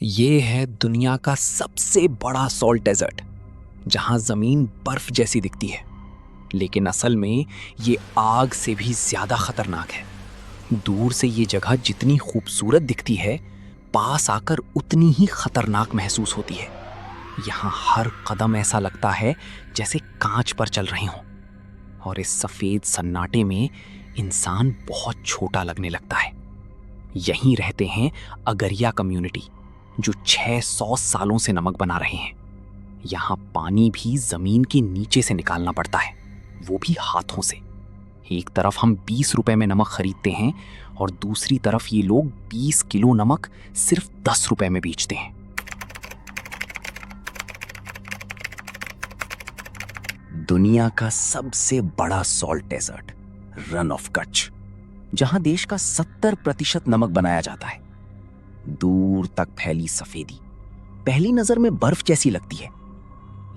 ये है दुनिया का सबसे बड़ा सॉल्ट डेजर्ट, जहां जमीन बर्फ जैसी दिखती है, लेकिन असल में ये आग से भी ज्यादा खतरनाक है। दूर से ये जगह जितनी खूबसूरत दिखती है, पास आकर उतनी ही खतरनाक महसूस होती है। यहाँ हर कदम ऐसा लगता है जैसे कांच पर चल रहे हों, और इस सफेद सन्नाटे में इंसान बहुत छोटा लगने लगता है। यहीं रहते हैं अगरिया कम्युनिटी, जो 600 सालों से नमक बना रहे हैं। यहाँ पानी भी जमीन के नीचे से निकालना पड़ता है, वो भी हाथों से। एक तरफ हम 20 रुपए में नमक खरीदते हैं और दूसरी तरफ ये लोग 20 किलो नमक सिर्फ 10 रुपए में बेचते हैं। दुनिया का सबसे बड़ा salt desert, Rann of Kutch, जहां देश का 70% नमक बनाया जाता है। दूर तक फैली सफेदी पहली नजर में बर्फ जैसी लगती है,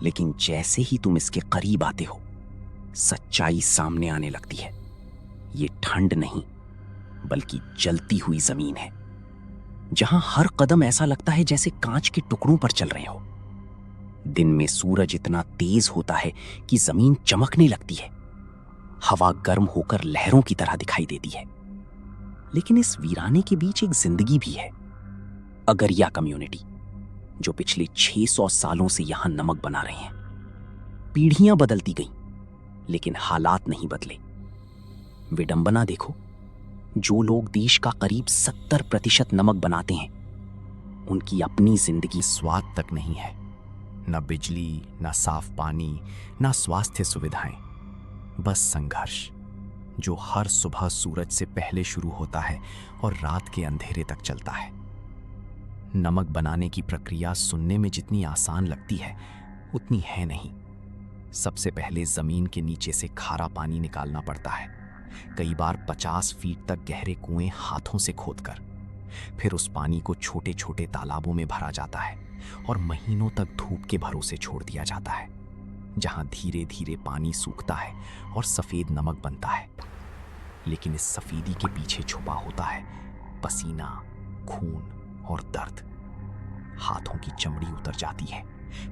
लेकिन जैसे ही तुम इसके करीब आते हो, सच्चाई सामने आने लगती है। ये ठंड नहीं, बल्कि जलती हुई जमीन है, जहां हर कदम ऐसा लगता है जैसे कांच के टुकड़ों पर चल रहे हो। दिन में सूरज इतना तेज होता है कि जमीन चमकने लगती है। हवा गर्म होकर लहरों की तरह दिखाई देती है। लेकिन इस वीराने के बीच एक जिंदगी भी है। अगरिया कम्युनिटी, जो पिछले 600 सालों से यहां नमक बना रहे हैं। पीढ़ियां बदलती गईं, लेकिन हालात नहीं बदले। विडंबना देखो, जो लोग देश का करीब 70% नमक बनाते हैं, उनकी अपनी जिंदगी स्वाद तक नहीं है। न बिजली, न साफ पानी, न स्वास्थ्य सुविधाएं। बस संघर्ष, जो हर सुबह सूरज से पहले शुरू होता है और रात के अंधेरे तक चलता है। नमक बनाने की प्रक्रिया सुनने में जितनी आसान लगती है, उतनी है नहीं। सबसे पहले जमीन के नीचे से खारा पानी निकालना पड़ता है, कई बार 50 फीट तक गहरे कुएं हाथों से खोदकर। फिर उस पानी को छोटे छोटे तालाबों में भरा जाता है और महीनों तक धूप के भरोसे छोड़ दिया जाता है, जहां धीरे धीरे पानी सूखता है और सफेद नमक बनता है। लेकिन इस सफेदी के पीछे छुपा होता है पसीना, खून और दर्द। हाथों की चमड़ी उतर जाती है,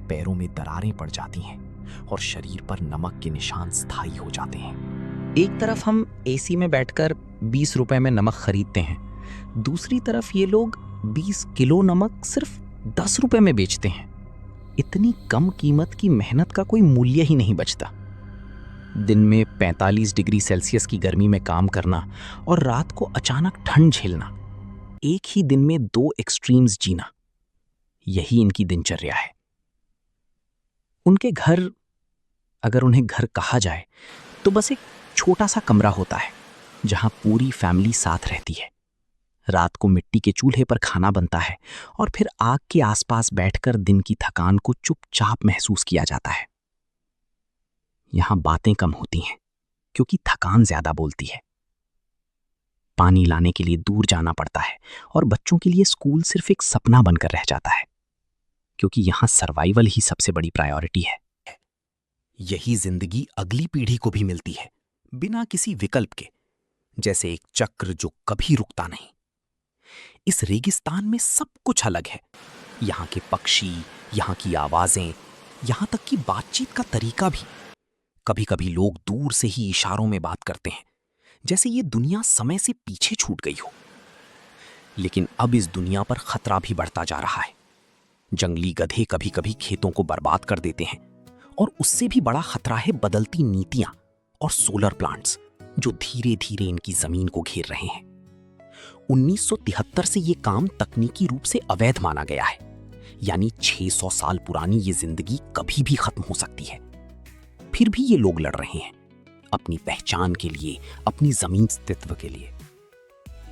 पैरों में दरारें पड़ जाती हैं और शरीर पर नमक के निशान स्थायी हो जाते हैं। एक तरफ हम एसी में बैठकर 20 रुपए में नमक खरीदते हैं, दूसरी तरफ ये लोग 20 किलो नमक सिर्फ 10 रुपए में बेचते हैं। इतनी कम कीमत की मेहनत का कोई मूल्य ही नहीं बचता। दिन में 45 डिग्री सेल्सियस की गर्मी में काम करना और रात को अचानक ठंड झेलना, एक ही दिन में 2 एक्सट्रीम्स जीना, यही इनकी दिनचर्या है। उनके घर, अगर उन्हें घर कहा जाए, तो बस एक छोटा सा कमरा होता है, जहां पूरी फैमिली साथ रहती है। रात को मिट्टी के चूल्हे पर खाना बनता है और फिर आग के आसपास बैठकर दिन की थकान को चुपचाप महसूस किया जाता है। यहां बातें कम होती हैं, क्योंकि थकान ज्यादा बोलती है। पानी लाने के लिए दूर जाना पड़ता है और बच्चों के लिए स्कूल सिर्फ एक सपना बनकर रह जाता है, क्योंकि यहां सर्वाइवल ही सबसे बड़ी प्रायोरिटी है। यही जिंदगी अगली पीढ़ी को भी मिलती है, बिना किसी विकल्प के, जैसे एक चक्र जो कभी रुकता नहीं। इस रेगिस्तान में सब कुछ अलग है। यहाँ के पक्षी, यहाँ की आवाजें, यहाँ तक कि बातचीत का तरीका भी। कभी कभी लोग दूर से ही इशारों में बात करते हैं, जैसे ये दुनिया समय से पीछे छूट गई हो। लेकिन अब इस दुनिया पर खतरा भी बढ़ता जा रहा है। जंगली गधे कभी कभी खेतों को बर्बाद कर देते हैं, और उससे भी बड़ा खतरा है बदलती नीतियां और सोलर प्लांट्स, जो धीरे धीरे इनकी जमीन को घेर रहे हैं। 1973 से ये काम तकनीकी रूप से अवैध माना गया है, यानी 600 साल पुरानी ये जिंदगी कभी भी खत्म हो सकती है। फिर भी ये लोग लड़ रहे हैं, अपनी पहचान के लिए, अपनी जमीन अस्तित्व के लिए।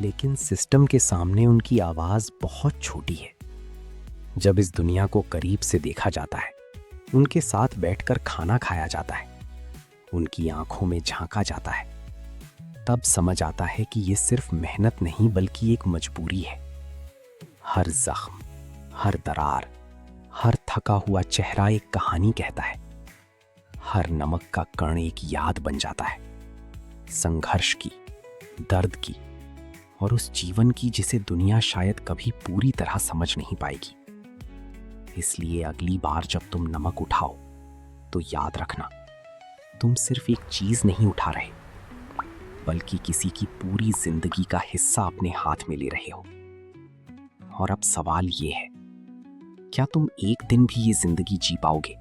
लेकिन सिस्टम के सामने उनकी आवाज बहुत छोटी है। जब इस दुनिया को करीब से देखा जाता है, उनके साथ बैठकर खाना खाया जाता है, उनकी आंखों में झांका जाता है, तब समझ आता है कि ये सिर्फ मेहनत नहीं, बल्कि एक मजबूरी है। हर जख्म, हर दरार, हर थका हुआ चेहरा एक कहानी कहता है। हर नमक का कण एक याद बन जाता है, संघर्ष की, दर्द की और उस जीवन की जिसे दुनिया शायद कभी पूरी तरह समझ नहीं पाएगी। इसलिए अगली बार जब तुम नमक उठाओ तो याद रखना, तुम सिर्फ एक चीज नहीं उठा रहे, बल्कि किसी की पूरी जिंदगी का हिस्सा अपने हाथ में ले रहे हो। और अब सवाल ये है, क्या तुम एक दिन भी ये जिंदगी जी पाओगे?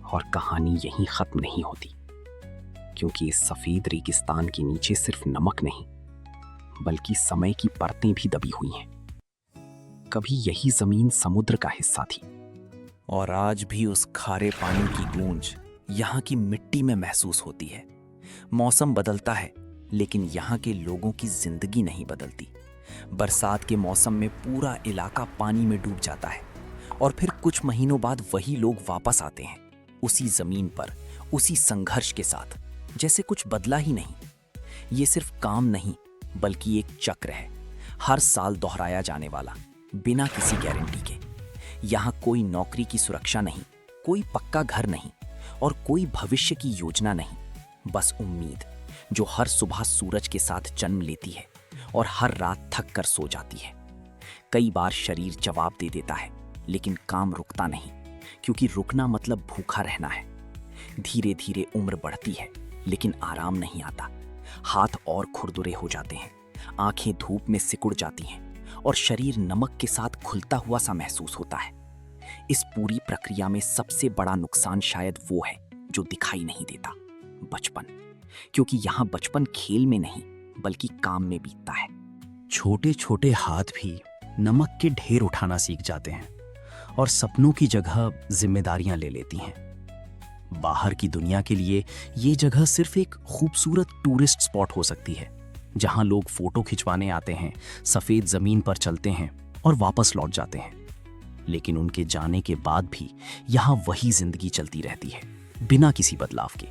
और कहानी यहीं खत्म नहीं होती, क्योंकि इस सफेद रेगिस्तान के नीचे सिर्फ नमक नहीं, बल्कि समय की परतें भी दबी हुई हैं। कभी यही जमीन समुद्र का हिस्सा थी, और आज भी उस खारे पानी की गूंज यहाँ की मिट्टी में महसूस होती है। मौसम बदलता है, लेकिन यहाँ के लोगों की जिंदगी नहीं बदलती। बरसात के मौसम में पूरा इलाका पानी में डूब जाता है, और फिर कुछ महीनों बाद वही लोग वापस आते हैं, उसी जमीन पर, उसी संघर्ष के साथ, जैसे कुछ बदला ही नहीं। ये सिर्फ काम नहीं, बल्कि एक चक्र है, हर साल दोहराया जाने वाला, बिना किसी गारंटी के। यहाँ कोई नौकरी की सुरक्षा नहीं, कोई पक्का घर नहीं, और कोई भविष्य की योजना नहीं, बस उम्मीद, जो हर सुबह सूरज के साथ जन्म लेती है और हर रात थक कर सो जाती है। कई बार शरीर जवाब दे देता है, लेकिन काम रुकता नहीं, क्योंकि रुकना मतलब भूखा रहना है। धीरे धीरे उम्र बढ़ती है, लेकिन आराम नहीं आता। हाथ और खुरदुरे हो जाते हैं, आंखें धूप में सिकुड़ जाती हैं, और शरीर नमक के साथ घुलता हुआ सा महसूस होता है। इस पूरी प्रक्रिया में सबसे बड़ा नुकसान शायद वो है जो दिखाई नहीं देता, बचपन। क्योंकि यहाँ बचपन खेल में नहीं, बल्कि काम में बीतता है। छोटे छोटे हाथ भी नमक के ढेर उठाना सीख जाते हैं, और सपनों की जगह जिम्मेदारियां ले लेती हैं। बाहर की दुनिया के लिए ये जगह सिर्फ एक खूबसूरत टूरिस्ट स्पॉट हो सकती है, जहां लोग फोटो खिंचवाने आते हैं, सफेद जमीन पर चलते हैं और वापस लौट जाते हैं। लेकिन उनके जाने के बाद भी यहां वही जिंदगी चलती रहती है, बिना किसी बदलाव के।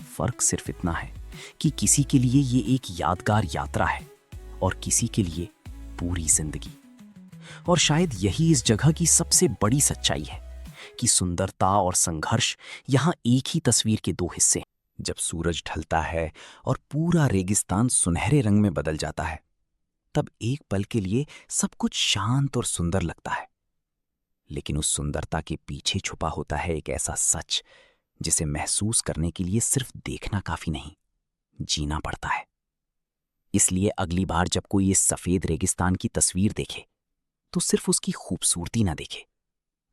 फर्क सिर्फ इतना है कि किसी के लिए ये एक यादगार यात्रा है, और किसी के लिए पूरी जिंदगी। और शायद यही इस जगह की सबसे बड़ी सच्चाई है कि सुंदरता और संघर्ष यहाँ एक ही तस्वीर के दो हिस्से हैं। जब सूरज ढलता है और पूरा रेगिस्तान सुनहरे रंग में बदल जाता है, तब एक पल के लिए सब कुछ शांत और सुंदर लगता है। लेकिन उस सुंदरता के पीछे छुपा होता है एक ऐसा सच, जिसे महसूस करने के लिए सिर्फ देखना काफी नहीं, जीना पड़ता है। इसलिए अगली बार जब कोई इस सफेद रेगिस्तान की तस्वीर देखे, तो सिर्फ उसकी खूबसूरती ना देखे,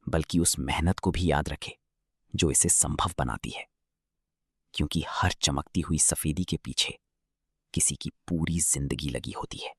बल्कि उस मेहनत को भी याद रखे जो इसे संभव बनाती है। क्योंकि हर चमकती हुई सफेदी के पीछे किसी की पूरी जिंदगी लगी होती है।